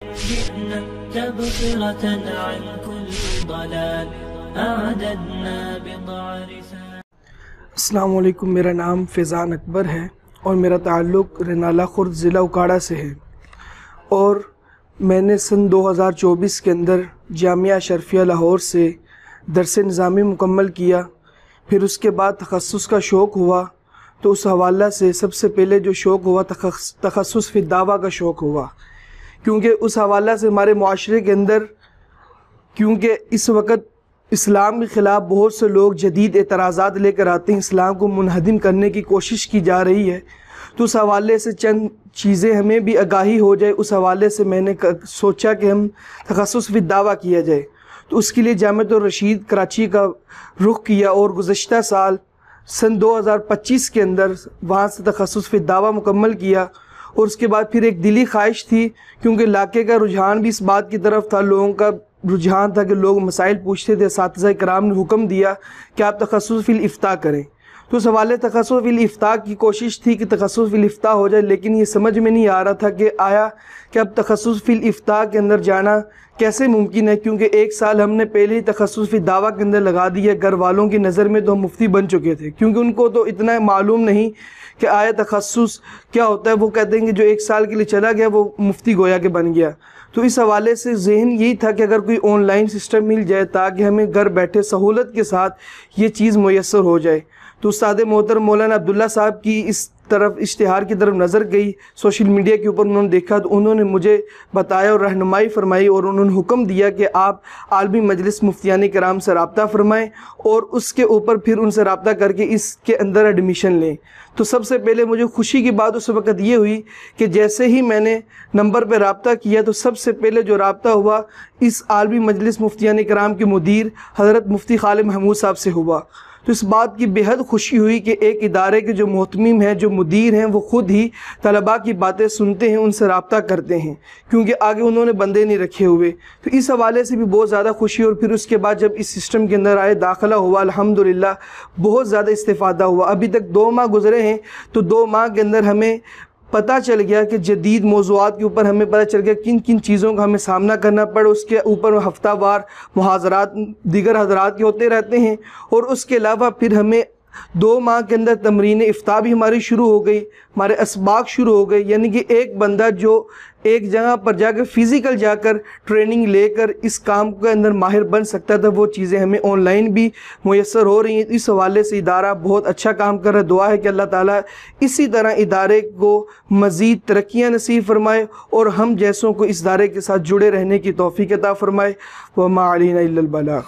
جئنا تبصرة عن كل ضلال أعددنا بضع رسال. السلام علیکم، میرا نام فیضان اکبر ہے اور میرا تعلق رنالہ خرد ضلع اکاڑہ سے ہے، اور میں نے سن 2024 کے اندر جامعہ اشرفیہ لاہور سے درس نظامی مکمل کیا۔ پھر اس کے بعد تخصص کا شوق ہوا، تو اس حوالہ سے سب سے پہلے جو شوق ہوا تخصص فی الدعوہ کا شوق ہوا، کیونکہ اس حوالہ سے ہمارے معاشرے کے اندر کیونکہ اس وقت اسلام کے خلاف بہت سے لوگ جدید اعتراضات لے کر آتے ہیں، اسلام کو منہدم کرنے کی کوشش کی جا رہی ہے، تو اس حوالے سے چند چیزیں ہمیں بھی آگاہی ہو جائے، اس حوالے سے میں نے سوچا کہ ہم تخصص فی الدعوہ کیا جائے۔ تو اس کے لیے جامعۃ الرشید کراچی کا رخ کیا، اور گزشتہ سال سن 2025 کے اندر وہاں سے تخصص فی الدعوہ مکمل کیا۔ اور اس کے بعد پھر ایک دلی خواہش تھی، کیونکہ علاقے کا رجحان بھی اس بات کی طرف تھا، لوگوں کا رجحان تھا کہ لوگ مسائل پوچھتے تھے، اساتذہ کرام نے حکم دیا کہ آپ تخصص فی الافتاء کریں۔ تو اس حوالے تخصص فی الافتاء کی کوشش تھی کہ تخصص فی الافتاء ہو جائے، لیکن یہ سمجھ میں نہیں آ رہا تھا کہ اب تخصص فی الافتاء کے اندر جانا کیسے ممکن ہے، کیونکہ ایک سال ہم نے پہلے ہی تخصص فی الدعوہ کے اندر لگا دیا۔ گھر والوں کی نظر میں تو ہم مفتی بن چکے تھے، کیونکہ ان کو تو اتنا معلوم نہیں کہ تخصص کیا ہوتا ہے، وہ کہتے ہیں کہ جو ایک سال کے لیے چلا گیا وہ مفتی گویا کہ بن گیا۔ تو اس حوالے سے ذہن یہی تھا کہ اگر کوئی آن لائن سسٹم مل جائے تاکہ ہمیں گھر بیٹھے سہولت کے ساتھ یہ چیز میسر ہو جائے۔ تو استاد محترم مولانا عبداللہ صاحب کی اس طرف اشتہار کی طرف نظر گئی، سوشل میڈیا کے اوپر انہوں نے دیکھا، تو انہوں نے مجھے بتایا اور رہنمائی فرمائی، اور انہوں نے حکم دیا کہ آپ عالمی مجلس مفتیان کرام سے رابطہ فرمائیں اور اس کے اوپر پھر ان سے رابطہ کر کے اس کے اندر ایڈمیشن لیں۔ تو سب سے پہلے مجھے خوشی کی بات اس وقت یہ ہوئی کہ جیسے ہی میں نے نمبر پہ رابطہ کیا، تو سب سے پہلے جو رابطہ ہوا اس عالمی مجلس مفتیان کرام کے مدیر حضرت مفتی خالد محمود صاحب سے ہوا۔ تو اس بات کی بہت خوشی ہوئی کہ ایک ادارے کے جو محتمم ہیں، جو مدیر ہیں، وہ خود ہی طلباء کی باتیں سنتے ہیں، ان سے رابطہ کرتے ہیں، کیونکہ آگے انہوں نے بندے نہیں رکھے ہوئے۔ تو اس حوالے سے بھی بہت زیادہ خوشی، اور پھر اس کے بعد جب اس سسٹم کے اندر آئے، داخلہ ہوا، الحمدللہ بہت زیادہ استفادہ ہوا۔ ابھی تک 2 ماہ گزرے ہیں، تو 2 ماہ کے اندر ہمیں پتہ چل گیا کہ جدید موضوعات کے اوپر ہمیں پتہ چل گیا کن کن چیزوں کا ہمیں سامنا کرنا پڑے۔ اس کے اوپر ہفتہ وار محاضرات دیگر حضرات کے ہوتے رہتے ہیں، اور اس کے علاوہ پھر ہمیں 2 ماہ کے اندر تمرین افتاء بھی ہماری شروع ہو گئی، ہمارے اسباق شروع ہو گئے، یعنی کہ ایک بندہ جو ایک جگہ پر جا کر فزیکل جا کر ٹریننگ لے کر اس کام کے اندر ماہر بن سکتا تھا، وہ چیزیں ہمیں آن لائن بھی میسر ہو رہی ہیں۔ اس حوالے سے ادارہ بہت اچھا کام کر رہا ہے۔ دعا ہے کہ اللہ تعالیٰ اسی طرح ادارے کو مزید ترقیاں نصیب فرمائے، اور ہم جیسوں کو اس ادارے کے ساتھ جڑے رہنے کی توفیق عطا فرمائے۔ وما علینا الا البلاغ۔